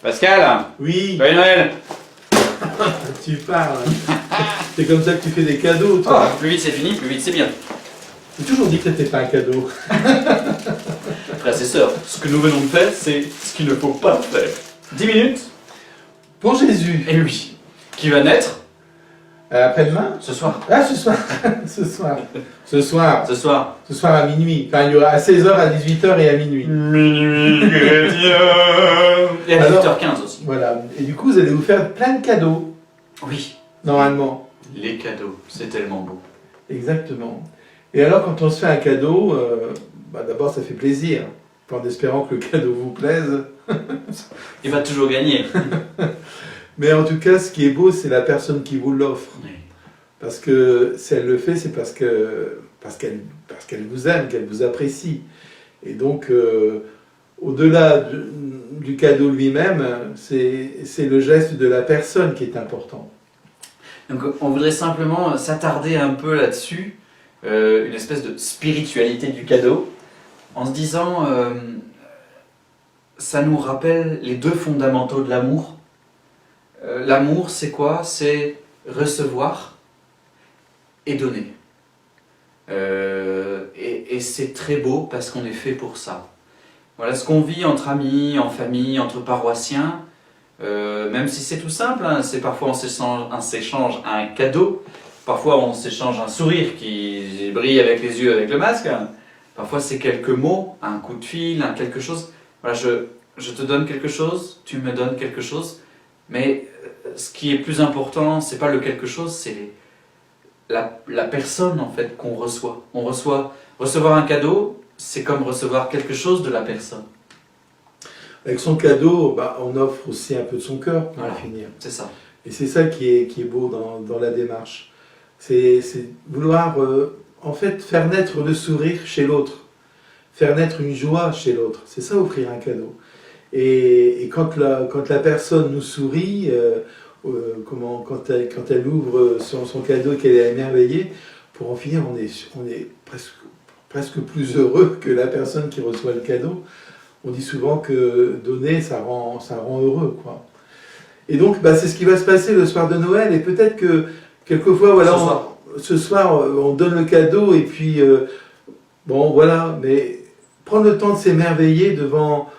Pascal, Oui, joyeux Noël. tu parles. C'est comme ça que tu fais des cadeaux, toi. Plus vite c'est fini, plus vite c'est bien. J'ai toujours dit que t'étais pas un cadeau. Frères et sœurs, ce que nous venons de faire, c'est ce qu'il ne faut pas faire. 10 minutes, Pour Jésus. et lui, qui va naître Après-demain ce soir. Ah, ce soir. ce soir. Ce soir. Ce soir. Ce soir à minuit. Enfin, il y aura à 16h, à 18h et à minuit. Minuit chrétien. Et à Alors- 18h15 aussi. Voilà. Et du coup, vous allez vous faire plein de cadeaux, Oui, normalement. les cadeaux, c'est tellement beau. Exactement. Et alors, quand on se fait un cadeau, d'abord, ça fait plaisir. En espérant que le cadeau vous plaise. Il va toujours gagner. Mais en tout cas, ce qui est beau, c'est la personne qui vous l'offre. Oui. Parce que si elle le fait, c'est parce qu'elle vous aime, qu'elle vous apprécie. Et donc, au-delà du cadeau lui-même, c'est le geste de la personne qui est important. Donc on voudrait simplement s'attarder un peu là-dessus, une espèce de spiritualité du cadeau, en se disant, ça nous rappelle les deux fondamentaux de l'amour. L'amour, c'est quoi? C'est recevoir et donner. Et c'est très beau parce qu'on est fait pour ça. Voilà ce qu'on vit entre amis, en famille, entre paroissiens. Même si c'est tout simple, hein, c'est parfois on s'échange un cadeau, parfois on s'échange un sourire qui brille avec les yeux avec le masque, hein. Parfois c'est quelques mots, un coup de fil, quelque chose. Voilà, je te donne quelque chose, tu me donnes quelque chose, mais ce qui est plus important, c'est pas le quelque chose, c'est la personne en fait qu'on reçoit. Recevoir un cadeau, c'est comme recevoir quelque chose de la personne. Avec son cadeau, on offre aussi un peu de son cœur pour Voilà. finir. C'est ça. Et c'est ça qui est beau dans la démarche. C'est vouloir, en fait, faire naître le sourire chez l'autre. Faire naître une joie chez l'autre. C'est ça, offrir un cadeau. Et quand la personne nous sourit, quand elle ouvre son cadeau et qu'elle est émerveillée, pour en finir, on est presque plus heureux que la personne qui reçoit le cadeau. On dit souvent que donner, ça rend heureux, quoi. Et donc, c'est ce qui va se passer le soir de Noël. Et peut-être que, quelquefois, voilà, ce soir, on donne le cadeau et puis, voilà. Mais prendre le temps de s'émerveiller devant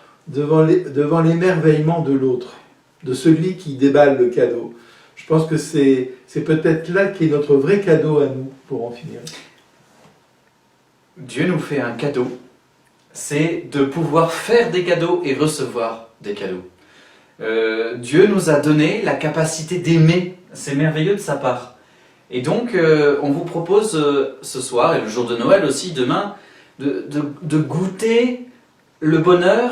l'émerveillement de l'autre, de celui qui déballe le cadeau. Je pense que c'est peut-être là qu'est notre vrai cadeau à nous, pour en finir. Dieu nous fait un cadeau, c'est de pouvoir faire des cadeaux et recevoir des cadeaux. Dieu nous a donné la capacité d'aimer, c'est merveilleux de sa part. Et donc, on vous propose ce soir, et le jour de Noël aussi, demain, de goûter le bonheur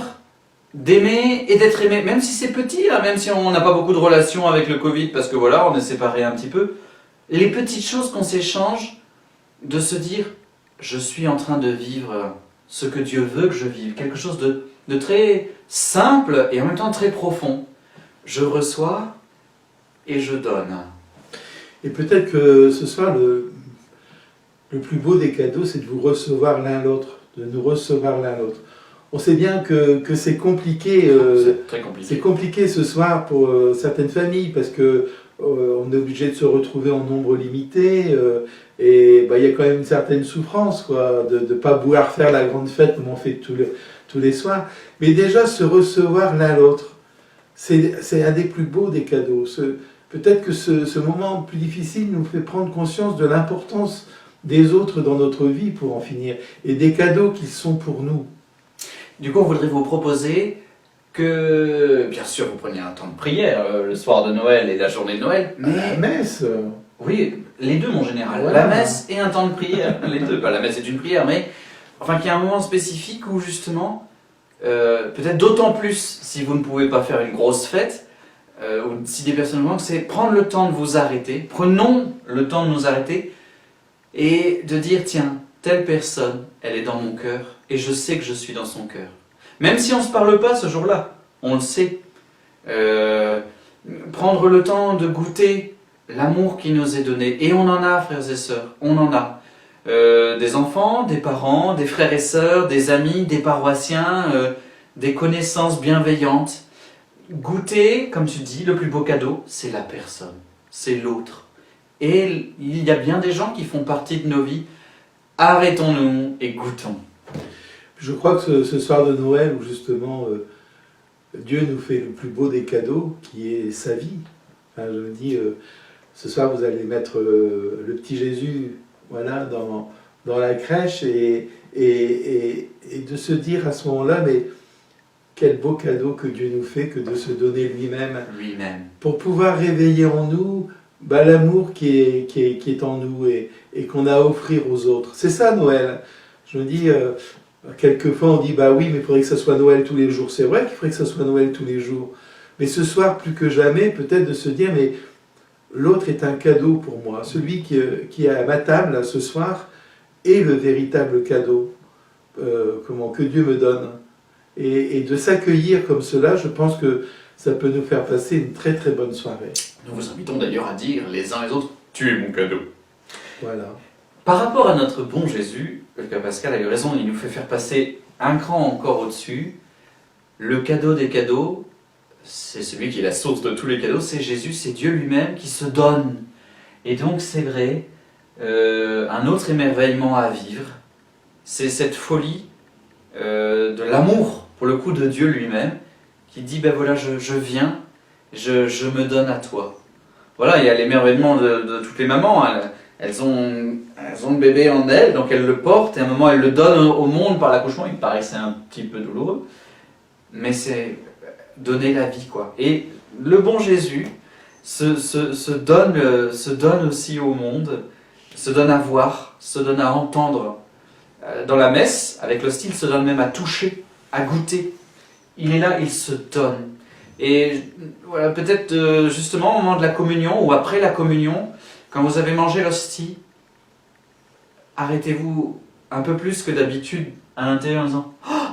d'aimer et d'être aimé, même si c'est petit, hein, même si on n'a pas beaucoup de relations avec le Covid, parce que voilà, on est séparés un petit peu. Les petites choses qu'on s'échange, de se dire, je suis en train de vivre ce que Dieu veut que je vive, quelque chose de très simple et en même temps très profond. Je reçois et je donne. Et peut-être que ce soir, le plus beau des cadeaux, c'est de vous recevoir l'un l'autre, de nous recevoir l'un l'autre. On sait bien que c'est compliqué, C'est très compliqué. c'est compliqué ce soir pour certaines familles, parce que on est obligé de se retrouver en nombre limité, et il y a quand même une certaine souffrance, quoi, de ne pas pouvoir faire la grande fête comme on fait tous les soirs. Mais déjà, se recevoir l'un l'autre, c'est un des plus beaux des cadeaux. Peut-être que ce moment plus difficile nous fait prendre conscience de l'importance des autres dans notre vie, pour en finir, et des cadeaux qu'ils sont pour nous. Du coup, on voudrait vous proposer que, bien sûr, vous preniez un temps de prière le soir de Noël et la journée de Noël, À la messe, oui, les deux, mon général. Voilà. La messe et un temps de prière. Les deux. Pas la messe est une prière, mais enfin qu'il y a un moment spécifique où justement, peut-être d'autant plus si vous ne pouvez pas faire une grosse fête, ou si des personnes manquent, c'est prendre le temps de vous arrêter. Prenons le temps de nous arrêter et de dire, tiens, telle personne, elle est dans mon cœur et je sais que je suis dans son cœur. Même si on ne se parle pas ce jour-là, on le sait. Prendre le temps de goûter l'amour qui nous est donné. Et on en a, frères et sœurs, on en a. Des enfants, des parents, des frères et sœurs, des amis, des paroissiens, des connaissances bienveillantes. goûter, comme tu dis, le plus beau cadeau, c'est la personne, c'est l'autre. Et il y a bien des gens qui font partie de nos vies. Arrêtons-nous et goûtons. Je crois que ce soir de Noël, où justement Dieu nous fait le plus beau des cadeaux, qui est sa vie. Enfin, je me dis, ce soir vous allez mettre le petit Jésus, voilà, dans la crèche et de se dire à ce moment-là, mais quel beau cadeau que Dieu nous fait que de se donner lui-même. Lui-même. Pour pouvoir réveiller en nous l'amour qui est en nous et qu'on a à offrir aux autres. C'est ça Noël. Je me dis, quelquefois on dit, bah oui, mais il faudrait que ça soit Noël tous les jours. C'est vrai qu'il faudrait que ça soit Noël tous les jours. Mais ce soir, plus que jamais, peut-être de se dire, mais l'autre est un cadeau pour moi. Celui qui est à ma table là, ce soir est le véritable cadeau que Dieu me donne. Et de s'accueillir comme cela, je pense que ça peut nous faire passer une très très bonne soirée. Nous vous invitons d'ailleurs à dire les uns les autres, tu es mon cadeau. Voilà. Par rapport à notre bon Jésus, le Père Pascal a eu raison, il nous fait faire passer un cran encore au-dessus. Le cadeau des cadeaux, c'est celui qui est la source de tous les cadeaux, c'est Jésus, c'est Dieu lui-même qui se donne. Et donc c'est vrai, un autre émerveillement à vivre, c'est cette folie de l'amour, pour le coup de Dieu lui-même, qui dit, ben voilà, je viens, je me donne à toi. Voilà, il y a l'émerveillement de toutes les mamans, elles ont le bébé en elles, donc elles le portent, et à un moment elles le donnent au monde par l'accouchement, il paraît que c'est un petit peu douloureux, mais c'est donner la vie, quoi. Et le bon Jésus se donne aussi au monde, se donne à voir, se donne à entendre. Dans la messe, avec l'hostie, il se donne même à toucher, à goûter. Il est là, il se donne. Et voilà, peut-être justement au moment de la communion ou après la communion, quand vous avez mangé l'hostie, arrêtez-vous un peu plus que d'habitude à l'intérieur en disant « Oh,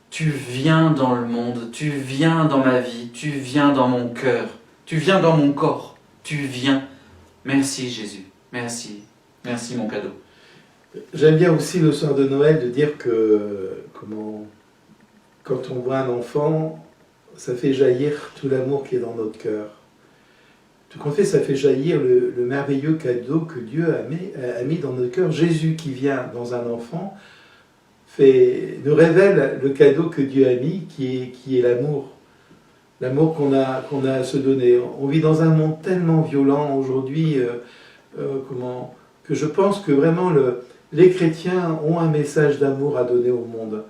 tu viens dans le monde, tu viens dans ma vie, tu viens dans mon cœur, tu viens dans mon corps, tu viens. Merci Jésus, merci, merci mon cadeau. » J'aime bien aussi le soir de Noël de dire que quand on voit un enfant, ça fait jaillir tout l'amour qui est dans notre cœur. Tout compte fait, ça fait jaillir le merveilleux cadeau que Dieu a mis dans notre cœur. Jésus qui vient dans un enfant nous révèle le cadeau que Dieu a mis, qui est l'amour. L'amour qu'on a à se donner. On vit dans un monde tellement violent aujourd'hui, que je pense que vraiment les chrétiens ont un message d'amour à donner au monde.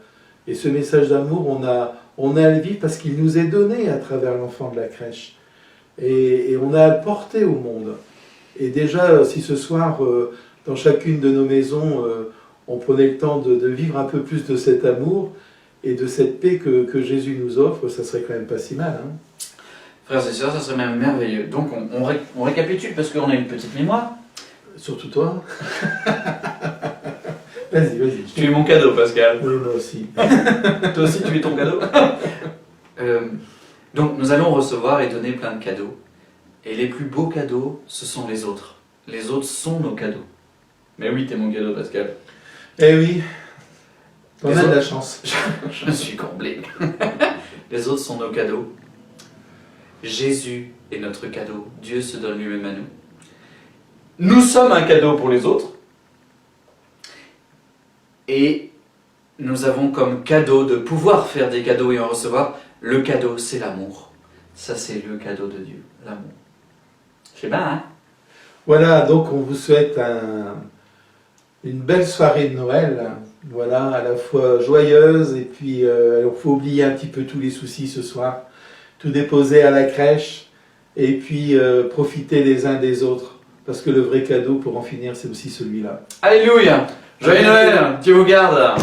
Et ce message d'amour, on a à le vivre parce qu'il nous est donné à travers l'enfant de la crèche. Et on a à le porter au monde. Et déjà, si ce soir, dans chacune de nos maisons, on prenait le temps de vivre un peu plus de cet amour et de cette paix que Jésus nous offre, ça serait quand même pas si mal. Hein. Frères et sœurs, ça serait même merveilleux. Donc on récapitule parce qu'on a une petite mémoire. Surtout toi. Vas-y. Tu es mon cadeau, Pascal. Oui, moi aussi. Toi aussi, tu es ton cadeau. Donc, nous allons recevoir et donner plein de cadeaux. Et les plus beaux cadeaux, ce sont les autres. Les autres sont nos cadeaux. Mais oui, t'es mon cadeau, Pascal. Eh oui. On a de la chance. Je suis comblé. Les autres sont nos cadeaux. Jésus est notre cadeau. Dieu se donne lui-même à nous. Nous sommes un cadeau pour les autres. Et nous avons comme cadeau de pouvoir faire des cadeaux et en recevoir. Le cadeau, c'est l'amour. Ça, c'est le cadeau de Dieu, l'amour. Je sais pas, hein? Voilà, donc on vous souhaite une belle soirée de Noël. Voilà, à la fois joyeuse et puis il faut oublier un petit peu tous les soucis ce soir. Tout déposer à la crèche et puis profiter les uns des autres. Parce que le vrai cadeau, pour en finir, c'est aussi celui-là. Alléluia! Joyeux Noël! Dieu vous garde!